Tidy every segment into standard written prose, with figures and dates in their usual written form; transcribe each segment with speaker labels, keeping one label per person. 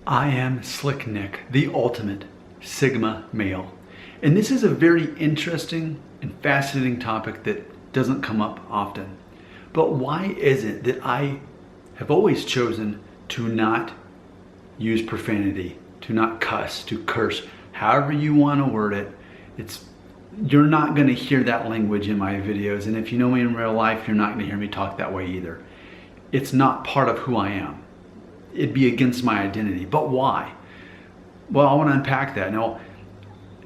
Speaker 1: I am Slick Nick, the ultimate Sigma male. And this is a very interesting and fascinating topic that doesn't come up often. But why is it that I have always chosen to not use profanity, to not cuss, to curse, however you want to word it? You're not going to hear that language in my videos, and if you know me in real life, you're not going to hear me talk that way either. It's not part of who I am. It'd be against my identity. But why? Well, I want to unpack that. Now,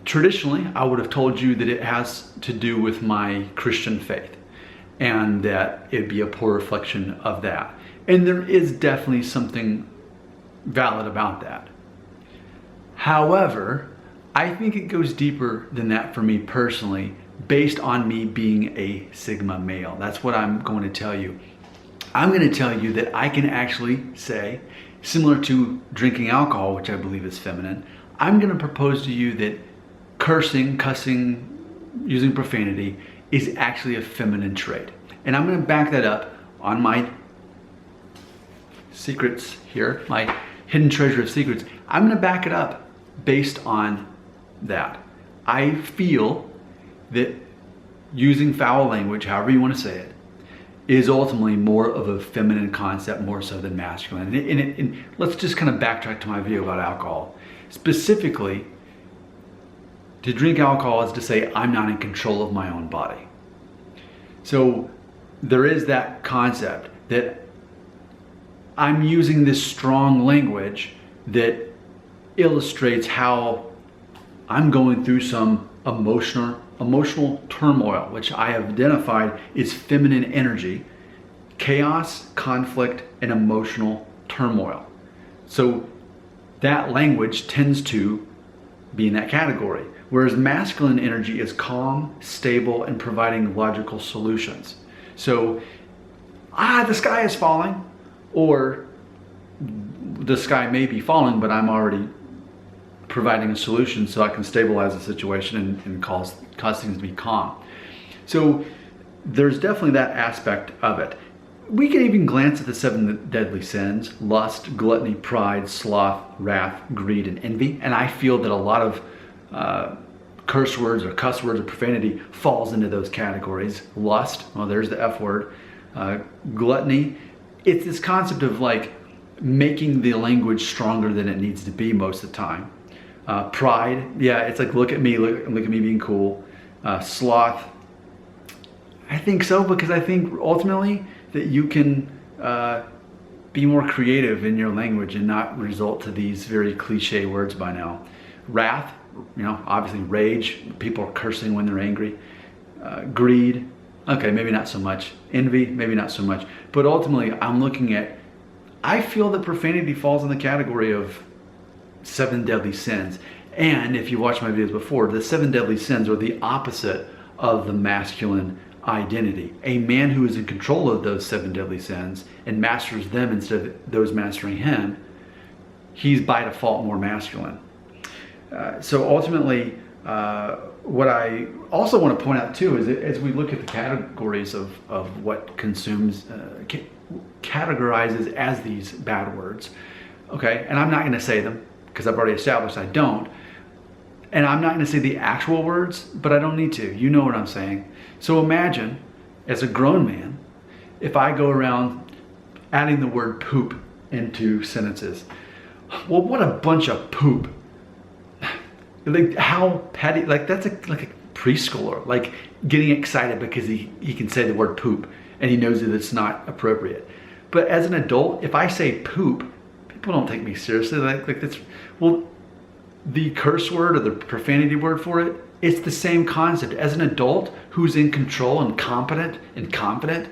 Speaker 1: traditionally, I would have told you that it has to do with my Christian faith and that it'd be a poor reflection of that. And there is definitely something valid about that. However, I think it goes deeper than that for me personally, based on me being a Sigma male. That's what I'm going to tell you. I'm going to tell you that I can actually say, similar to drinking alcohol, which I believe is feminine, I'm going to propose to you that cursing, using profanity is actually a feminine trait. And I'm going to back that up on my secrets here, my hidden treasure of secrets. I'm going to back it up based on that. I feel that using foul language, however you want to say it, is ultimately more of a feminine concept, more so than masculine. And let's just kind of backtrack to my video about alcohol. Specifically, to drink alcohol is to say I'm not in control of my own body. So there is that concept that I'm using this strong language that illustrates how I'm going through some emotional turmoil, which I have identified is feminine energy, chaos, conflict, and emotional turmoil. So that language tends to be in that category, whereas masculine energy is calm, stable, and providing logical solutions. So, the sky is falling, or the sky may be falling, but I'm already providing a solution so I can stabilize the situation and cause things to be calm. So there's definitely that aspect of it. We can even glance at the 7 deadly sins: lust, gluttony, pride, sloth, wrath, greed, and envy. And I feel that a lot of curse words or cuss words or profanity falls into those categories. Lust, well, there's the F word. Gluttony, it's this concept of like making the language stronger than it needs to be most of the time. Pride, yeah, it's like look at me being cool. Sloth, I think so, because I think ultimately that you can be more creative in your language and not resort to these very cliche words by now. Wrath, obviously rage, people are cursing when they're angry. Greed, okay, maybe not so much. Envy, maybe not so much. But ultimately, I feel that profanity falls in the category of 7 deadly sins. And if you watched my videos before, the 7 deadly sins are the opposite of the masculine identity. A man who is in control of those 7 deadly sins and masters them instead of those mastering him, he's by default more masculine. So ultimately, what I also want to point out too is that as we look at the categories of what categorizes as these bad words, okay, and I'm not going to say them because I've already established I don't, and I'm not going to say the actual words, but I don't need to. You know what I'm saying. So imagine, as a grown man, if I go around adding the word poop into sentences. Well, what a bunch of poop. Like how petty, like that's like a preschooler, like getting excited because he can say the word poop and he knows that it's not appropriate. But as an adult, if I say poop, people don't take me seriously. Like that's, well, the curse word or the profanity word for it, it's the same concept. As an adult who's in control and competent and confident,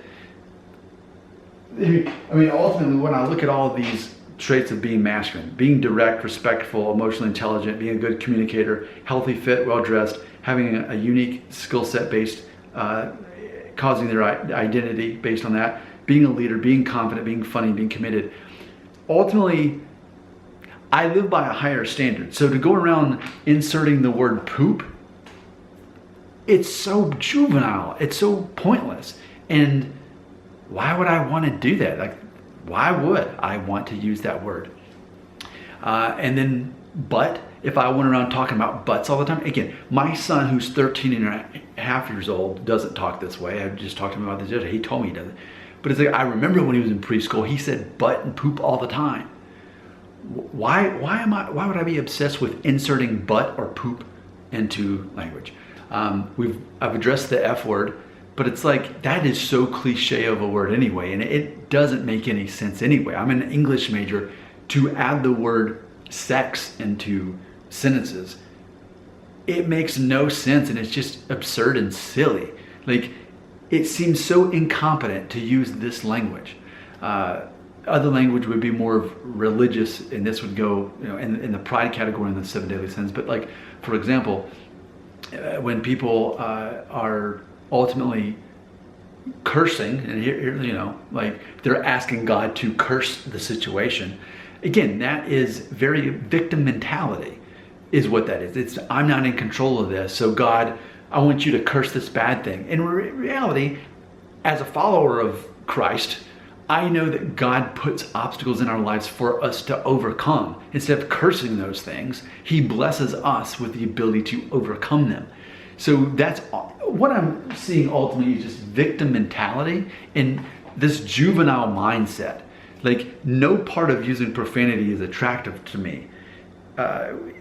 Speaker 1: I mean, ultimately, when I look at all of these traits of being masculine, being direct, respectful, emotionally intelligent, being a good communicator, healthy, fit, well-dressed, having a unique skill set based, causing their identity based on that, being a leader, being confident, being funny, being committed. Ultimately, I live by a higher standard. So to go around inserting the word poop, it's so juvenile, it's so pointless. And why would I want to do that? Like, why would I want to use that word? And then but, if I went around talking about butts all the time, again, my son who's 13 and a half years old doesn't talk this way. I just talked to him about this yesterday. He told me he doesn't. But it's like, I remember when he was in preschool, he said butt and poop all the time. Why would I be obsessed with inserting butt or poop into language? I've addressed the F word, but it's like, that is so cliche of a word anyway, and it doesn't make any sense anyway. I'm an English major. To add the word sex into sentences, it makes no sense, and it's just absurd and silly. Like, it seems so incompetent to use this language. Other language would be more of religious, and this would go, in the pride category in the 7 deadly sins. But like, for example, when people are ultimately cursing, and here, like they're asking God to curse the situation. Again, that is very victim mentality, is what that is. It's, I'm not in control of this, so God, I want you to curse this bad thing. In reality, as a follower of Christ, I know that God puts obstacles in our lives for us to overcome. Instead of cursing those things, He blesses us with the ability to overcome them. So that's what I'm seeing ultimately, is just victim mentality and this juvenile mindset. Like, no part of using profanity is attractive to me.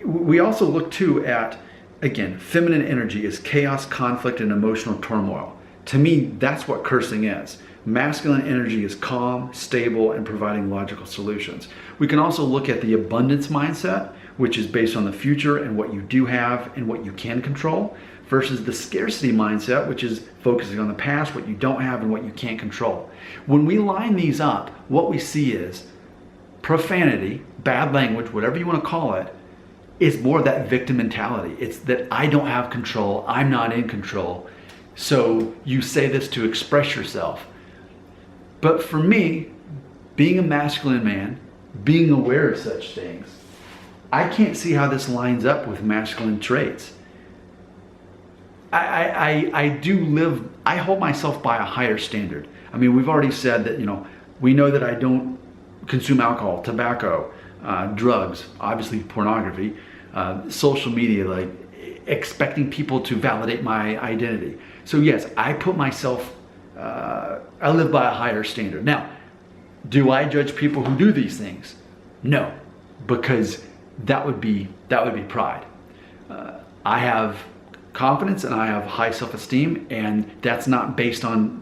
Speaker 1: We also look too at, again, feminine energy is chaos, conflict, and emotional turmoil. To me, that's what cursing is. Masculine energy is calm, stable, and providing logical solutions. We can also look at the abundance mindset, which is based on the future and what you do have and what you can control, versus the scarcity mindset, which is focusing on the past, what you don't have, and what you can't control. When we line these up, what we see is profanity, bad language, whatever you want to call it, is more that victim mentality. It's that I don't have control, I'm not in control, so you say this to express yourself. But for me, being a masculine man, being aware of such things, I can't see how this lines up with masculine traits. I hold myself by a higher standard. I mean, we've already said that, we know that I don't consume alcohol, tobacco, drugs, obviously pornography, social media, like expecting people to validate my identity. So yes, I put myself, I live by a higher standard. Now, do I judge people who do these things? No, because that would be pride. I have confidence and I have high self-esteem, and that's not based on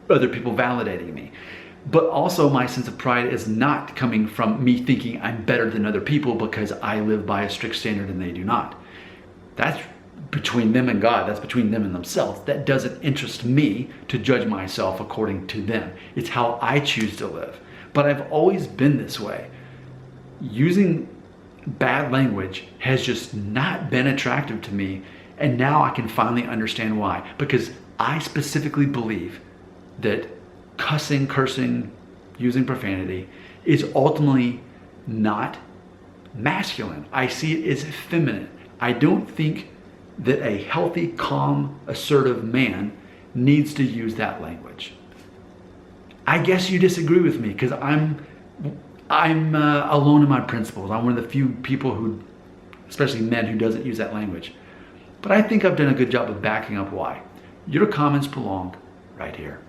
Speaker 1: other people validating me. But also, my sense of pride is not coming from me thinking I'm better than other people because I live by a strict standard and they do not. That's between them and God. That's between them and themselves. That doesn't interest me to judge myself according to them. It's how I choose to live. But I've always been this way. Using bad language has just not been attractive to me. And now I can finally understand why. Because I specifically believe that cursing, using profanity is ultimately not masculine. I see it as feminine. I don't think that a healthy, calm, assertive man needs to use that language. I guess you disagree with me because I'm alone in my principles. I'm one of the few people who, especially men, who doesn't use that language. But I think I've done a good job of backing up why. Your comments belong right here.